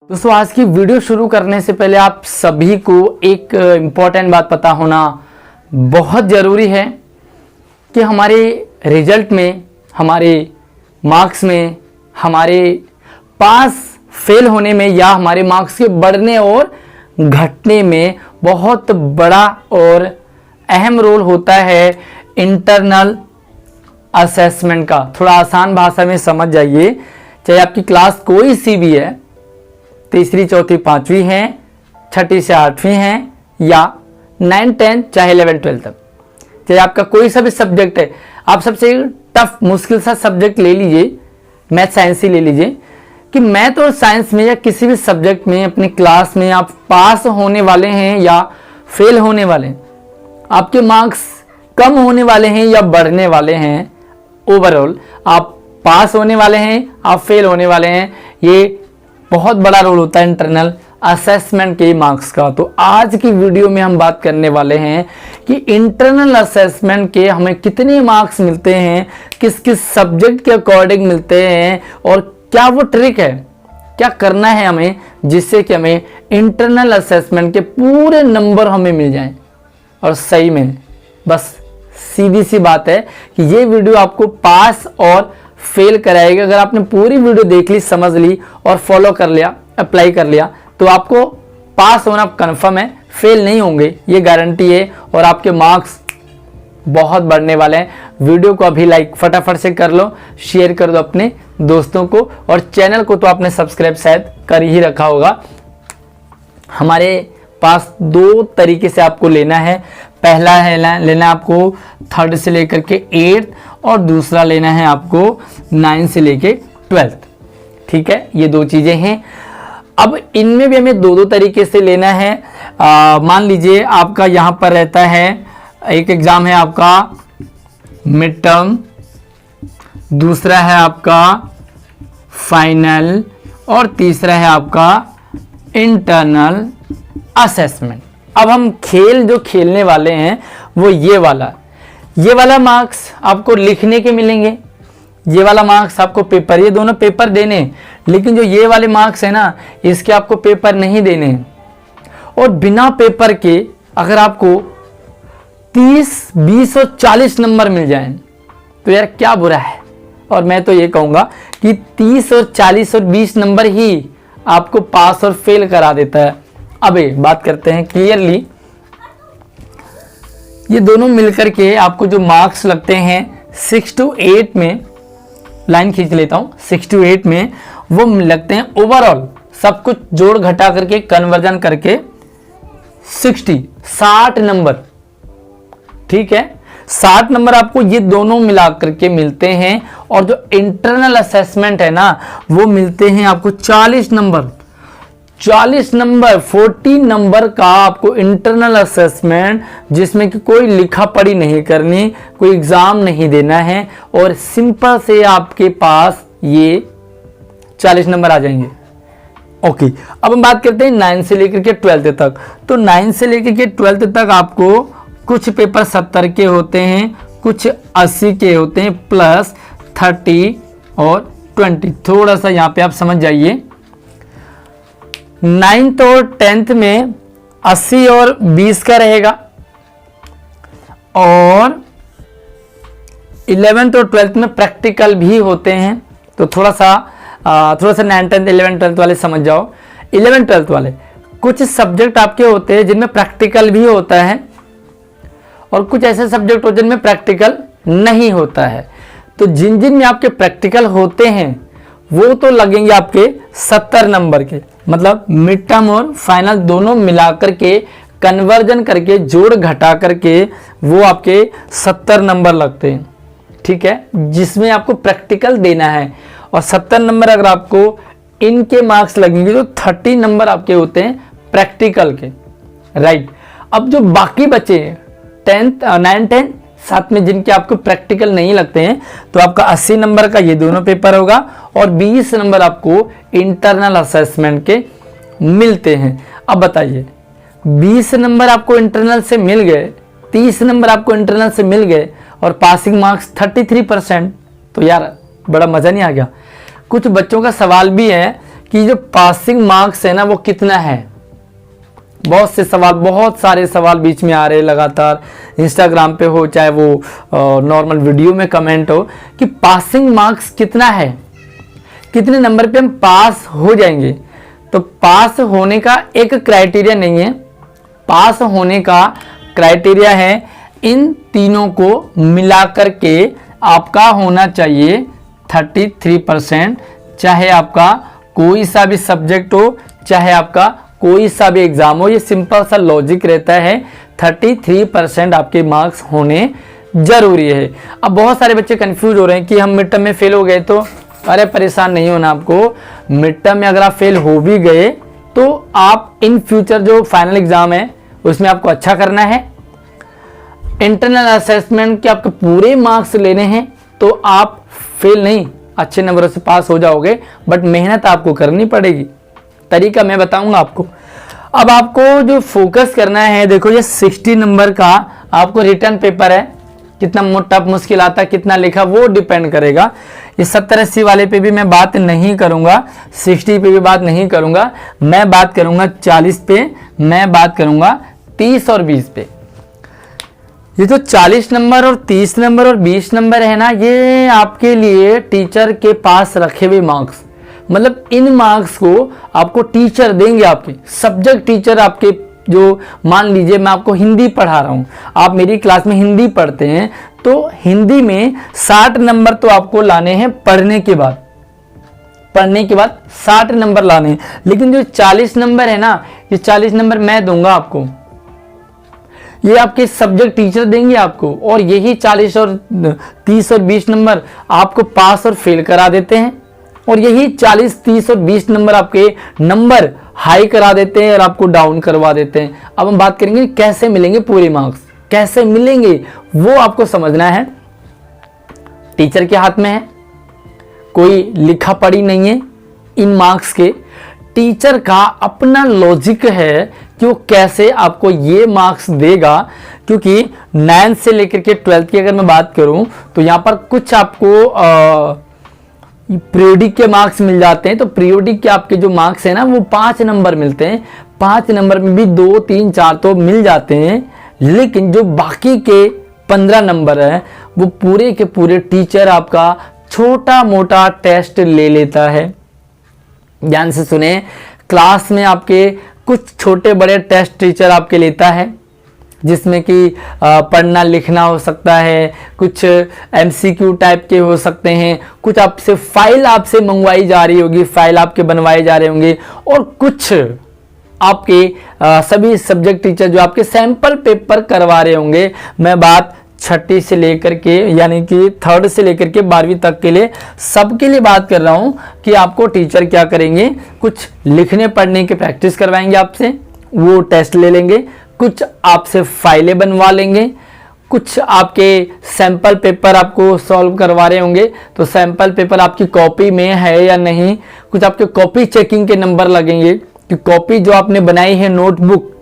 दोस्तों आज की वीडियो शुरू करने से पहले आप सभी को एक इम्पॉर्टेंट बात पता होना बहुत ज़रूरी है कि हमारे रिजल्ट में, हमारे मार्क्स में, हमारे पास फेल होने में या हमारे मार्क्स के बढ़ने और घटने में बहुत बड़ा और अहम रोल होता है इंटरनल असेसमेंट का। थोड़ा आसान भाषा में समझ जाइए, चाहे आपकी क्लास कोई सी भी है, तीसरी चौथी पांचवी है, छठी से आठवीं है या 9 10 चाहे 11 12 तक, चाहे आपका कोई सा भी सब्जेक्ट है, आप सबसे टफ मुश्किल सा सब्जेक्ट ले लीजिए, मैथ साइंस ही ले लीजिए कि मैथ और साइंस में या किसी भी सब्जेक्ट में अपनी क्लास में आप पास होने वाले हैं या फेल होने वाले हैं, आपके मार्क्स कम होने वाले हैं या बढ़ने वाले हैं, ओवरऑल आप पास होने वाले हैं, आप फेल होने वाले हैं, ये बहुत बड़ा रोल होता है इंटरनल असेसमेंट के मार्क्स का। तो आज की वीडियो में हम बात करने वाले हैं कि इंटरनल असेसमेंट के हमें कितने मार्क्स मिलते हैं, किस किस सब्जेक्ट के अकॉर्डिंग मिलते हैं और क्या वो ट्रिक है, क्या करना है हमें जिससे कि हमें इंटरनल असेसमेंट के पूरे नंबर हमें मिल जाएं। और सही में बस सीधी सी बात है कि ये वीडियो आपको पास और फेल कराएगा। अगर आपने पूरी वीडियो देख ली, समझ ली और फॉलो कर लिया, अप्लाई कर लिया, तो आपको पास होना कंफर्म है, फेल नहीं होंगे, ये गारंटी है और आपके मार्क्स बहुत बढ़ने वाले हैं। वीडियो को अभी लाइक फटाफट से कर लो, शेयर कर दो अपने दोस्तों को और चैनल को तो आपने सब्सक्राइब शायद कर ही रखा होगा। हमारे पास दो तरीके से आपको लेना है, पहला है लेना आपको 3rd से लेकर के 8th और दूसरा लेना है आपको 9 से लेके 12th। ठीक है, ये दो चीज़ें हैं। अब इनमें भी हमें दो तरीके से लेना है। मान लीजिए आपका यहाँ पर रहता है, एक एग्ज़ाम है आपका मिड टर्म, दूसरा है आपका फाइनल और तीसरा है आपका इंटरनल असेसमेंट। अब हम खेल जो खेलने वाले हैं वो ये वाला मार्क्स आपको लिखने के मिलेंगे, ये वाला मार्क्स आपको पेपर, ये दोनों पेपर देने, लेकिन जो ये वाले मार्क्स है ना, इसके आपको पेपर नहीं देने। और बिना पेपर के अगर आपको 30 20 और 40 नंबर मिल जाएं तो यार क्या बुरा है। और मैं तो ये कहूँगा कि 30 और 40 और 20 नंबर ही आपको पास और फेल करा देता है। अब बात करते हैं क्लियरली, ये दोनों मिलकर के आपको जो मार्क्स लगते हैं 6 to 8 में, लाइन खींच लेता हूं, 6 to 8 में वो लगते हैं ओवरऑल सब कुछ जोड़ घटा करके कन्वर्जन करके 60 नंबर। ठीक है, 60 नंबर आपको ये दोनों मिला करके मिलते हैं। और जो इंटरनल असेसमेंट है ना, वो मिलते हैं आपको 40 नंबर। 40 नंबर का आपको इंटरनल असेसमेंट, जिसमें कि कोई लिखा पढ़ी नहीं करनी, कोई एग्जाम नहीं देना है और सिंपल से आपके पास ये 40 नंबर आ जाएंगे। ओके, अब हम बात करते हैं 9 से लेकर के 12th तक। तो 9 से लेकर के 12th तक आपको कुछ पेपर 70 के होते हैं, कुछ 80 के होते हैं, प्लस 30 और 20। थोड़ा सा यहाँ पे आप समझ जाइए, 9th और 10th में 80 और 20 का रहेगा और 11th और 12th में प्रैक्टिकल भी होते हैं। तो थोड़ा सा 9 10 11 12 वाले समझ जाओ। 11 12 वाले कुछ सब्जेक्ट आपके होते हैं जिनमें प्रैक्टिकल भी होता है और कुछ ऐसे सब्जेक्ट होते हैं जिनमें प्रैक्टिकल नहीं होता है। तो जिन जिन में आपके प्रैक्टिकल होते हैं वो तो लगेंगे आपके 70 नंबर के, मतलब मिड टर्म और फाइनल दोनों मिलाकर के कन्वर्जन करके जोड़ घटा करके वो आपके 70 नंबर लगते हैं। ठीक है, जिसमें आपको प्रैक्टिकल देना है। और 70 नंबर अगर आपको इनके मार्क्स लगेंगे तो 30 नंबर आपके होते हैं प्रैक्टिकल के। राइट, अब जो बाकी बचे 10th 9 10 साथ में जिनके आपको प्रैक्टिकल नहीं लगते हैं, तो आपका 80 नंबर का ये दोनों पेपर होगा और 20 नंबर आपको इंटरनल असेसमेंट के मिलते हैं। अब बताइए, 20 नंबर आपको इंटरनल से मिल गए, 30 नंबर आपको इंटरनल से मिल गए और पासिंग मार्क्स 33%, तो यार बड़ा मज़ा नहीं आ गया। कुछ बच्चों का सवाल भी है कि कि जो पासिंग मार्क्स है ना वो कितना है। बहुत से सवाल, बहुत सारे सवाल बीच में आ रहे हैं लगातार, इंस्टाग्राम पे हो चाहे वो नॉर्मल वीडियो में कमेंट हो कि पासिंग मार्क्स कितना है, कितने नंबर पे हम पास हो जाएंगे। तो पास होने का एक क्राइटेरिया नहीं है, पास होने का क्राइटेरिया है इन तीनों को मिलाकर के आपका होना चाहिए 33%, चाहे आपका कोई सा भी सब्जेक्ट हो, चाहे आपका कोई सा भी एग्जाम हो। ये सिंपल सा लॉजिक रहता है, 33% आपके मार्क्स होने जरूरी है। अब बहुत सारे बच्चे कंफ्यूज हो रहे हैं कि हम मिड टर्म में फेल हो गए तो, अरे परेशान नहीं होना आपको। मिड टर्म में अगर आप फेल हो भी गए तो आप इन फ्यूचर जो फाइनल एग्जाम है उसमें आपको अच्छा करना है, इंटरनल असेसमेंट के आपके पूरे मार्क्स लेने हैं, तो आप फेल नहीं, अच्छे नंबरों से पास हो जाओगे, बट मेहनत आपको करनी पड़ेगी। तरीका मैं बताऊंगा आपको। अब आपको जो फोकस करना है, देखो ये 60 नंबर का आपको रिटर्न पेपर है, कितना मोटा मुश्किल आता है, कितना लिखा, वो डिपेंड करेगा। ये 70-80 वाले पे भी मैं बात नहीं करूंगा, 60 पे भी बात नहीं करूंगा, मैं बात करूंगा 40 पे, मैं बात करूंगा 30 और 20 पे। ये जो 40 नंबर और 30 नंबर और 20 नंबर है ना, ये आपके लिए टीचर के पास रखे हुए मार्क्स, मतलब इन मार्क्स को आपको टीचर देंगे, आपके सब्जेक्ट टीचर आपके, जो मान लीजिए मैं आपको हिंदी पढ़ा रहा हूं, आप मेरी क्लास में हिंदी पढ़ते हैं, तो हिंदी में 60 नंबर तो आपको लाने हैं पढ़ने के बाद, 60 नंबर लाने हैं। लेकिन जो 40 नंबर है ना, ये 40 नंबर मैं दूंगा आपको, ये आपके सब्जेक्ट टीचर देंगे आपको, और यही 40 और 30 और 20 नंबर आपको पास और फेल करा देते हैं, और यही 40, 30 और 20 नंबर आपके नंबर हाई करा देते हैं और आपको डाउन करवा देते हैं। अब हम बात करेंगे कैसे मिलेंगे पूरे मार्क्स, कैसे मिलेंगे वो आपको समझना है। टीचर के हाथ में है, कोई लिखा पढ़ी नहीं है इन मार्क्स के, टीचर का अपना लॉजिक है कि वो कैसे आपको ये मार्क्स देगा। क्योंकि 9 से लेकर के 12 की अगर मैं बात करूं तो यहाँ पर कुछ आपको पीरियोडिक के मार्क्स मिल जाते हैं, तो पीरियोडिक के आपके जो मार्क्स है ना वो 5 नंबर मिलते हैं, 5 नंबर में भी 2, 3, 4 तो मिल जाते हैं, लेकिन जो बाकी के 15 नंबर है वो पूरे के पूरे टीचर आपका छोटा मोटा टेस्ट ले लेता है। ध्यान से सुने, क्लास में आपके कुछ छोटे बड़े टेस्ट टीचर आपके लेता है, जिसमें कि पढ़ना लिखना हो सकता है, कुछ MCQ टाइप के हो सकते हैं, कुछ आपसे फाइल आपसे मंगवाई जा रही होगी, फाइल आपके बनवाए जा रहे होंगे, और कुछ आपके सभी सब्जेक्ट टीचर जो आपके सैंपल पेपर करवा रहे होंगे। मैं बात 6ठी से लेकर के यानी कि 3rd से लेकर के 12वीं तक के लिए सबके लिए बात कर रहा हूं कि आपको टीचर क्या करेंगे, कुछ लिखने पढ़ने की प्रैक्टिस करवाएंगे आपसे, वो टेस्ट ले लेंगे, कुछ आपसे फाइलें बनवा लेंगे, कुछ आपके सैंपल पेपर आपको सॉल्व करवा रहे होंगे, तो सैंपल पेपर आपकी कॉपी में है या नहीं, कुछ आपके कॉपी चेकिंग के नंबर लगेंगे कि कॉपी जो आपने बनाई है नोटबुक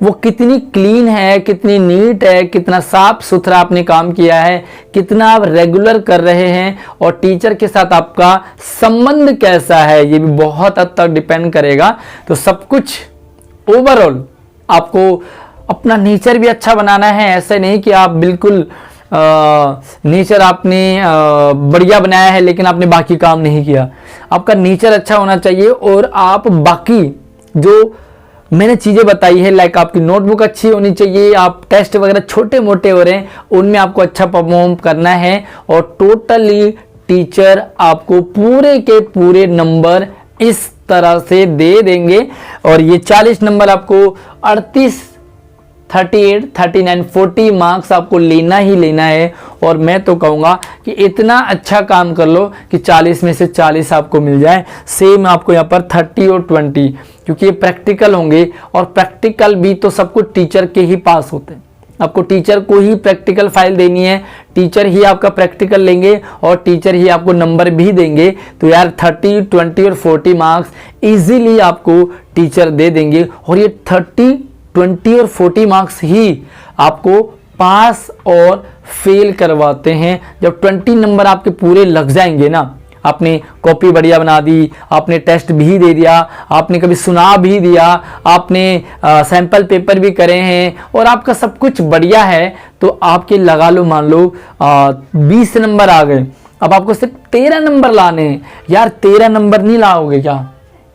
वो कितनी क्लीन है, कितनी नीट है, कितना साफ सुथरा आपने काम किया है, कितना आप रेगुलर कर रहे हैं, और टीचर के साथ आपका संबंध कैसा है, ये भी बहुत हद तक डिपेंड करेगा। तो सब कुछ ओवरऑल आपको अपना नेचर भी अच्छा बनाना है। ऐसे नहीं कि आप बिल्कुल नेचर आपने बढ़िया बनाया है लेकिन आपने बाकी काम नहीं किया। आपका नेचर अच्छा होना चाहिए और आप बाकी जो मैंने चीज़ें बताई है, लाइक आपकी नोटबुक अच्छी होनी चाहिए, आप टेस्ट वगैरह छोटे मोटे हो रहे हैं उनमें आपको अच्छा परफॉर्म करना है, और टोटली टीचर आपको पूरे के पूरे नंबर इस तरह से दे देंगे। और ये 40 नंबर आपको 38, 38, 39, 40 मार्क्स आपको लेना ही लेना है। और मैं तो कहूँगा कि इतना अच्छा काम कर लो कि 40 में से 40 आपको मिल जाए। सेम आपको यहाँ पर 30 और 20, क्योंकि ये प्रैक्टिकल होंगे, और प्रैक्टिकल भी तो सब कुछ टीचर के ही पास होते हैं। आपको टीचर को ही प्रैक्टिकल फाइल देनी है, टीचर ही आपका प्रैक्टिकल लेंगे और टीचर ही आपको नंबर भी देंगे। तो यार 30, 20 और 40 मार्क्स इजीली आपको टीचर दे देंगे, और ये 30, 20 और 40 मार्क्स ही आपको पास और फेल करवाते हैं। जब 20 नंबर आपके पूरे लग जाएंगे ना, आपने कॉपी बढ़िया बना दी, आपने टेस्ट भी दे दिया, आपने कभी सुना भी दिया, आपने सैंपल पेपर भी करे हैं और आपका सब कुछ बढ़िया है, तो आपके लगा लो मान लो 20 नंबर आ गए। अब आपको सिर्फ 13 नंबर लाने हैं। यार 13 नंबर नहीं लाओगे क्या?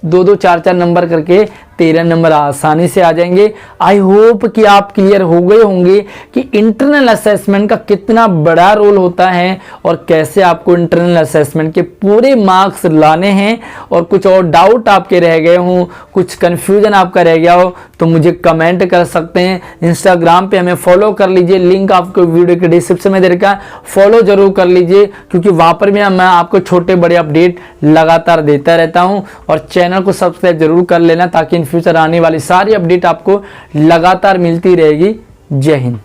2-2 4-4 नंबर करके 13 नंबर आसानी से आ जाएंगे। आई होप कि आप क्लियर हो गए होंगे कि इंटरनल असेसमेंट का कितना बड़ा रोल होता है और कैसे आपको इंटरनल असेसमेंट के पूरे मार्क्स लाने हैं। और कुछ और डाउट आपके रह गए हों, कुछ कन्फ्यूजन आपका रह गया हो, तो मुझे कमेंट कर सकते हैं। इंस्टाग्राम पे हमें फॉलो कर लीजिए, लिंक आपको वीडियो के डिस्क्रिप्शन में दे रखा है, फॉलो जरूर कर लीजिए, क्योंकि वहाँ पर भी मैं आपको छोटे बड़े अपडेट लगातार देता रहता हूँ। और चैनल को सब्सक्राइब जरूर कर लेना, ताकि इन फ्यूचर आने वाली सारी अपडेट आपको लगातार मिलती रहेगी। जय हिंद।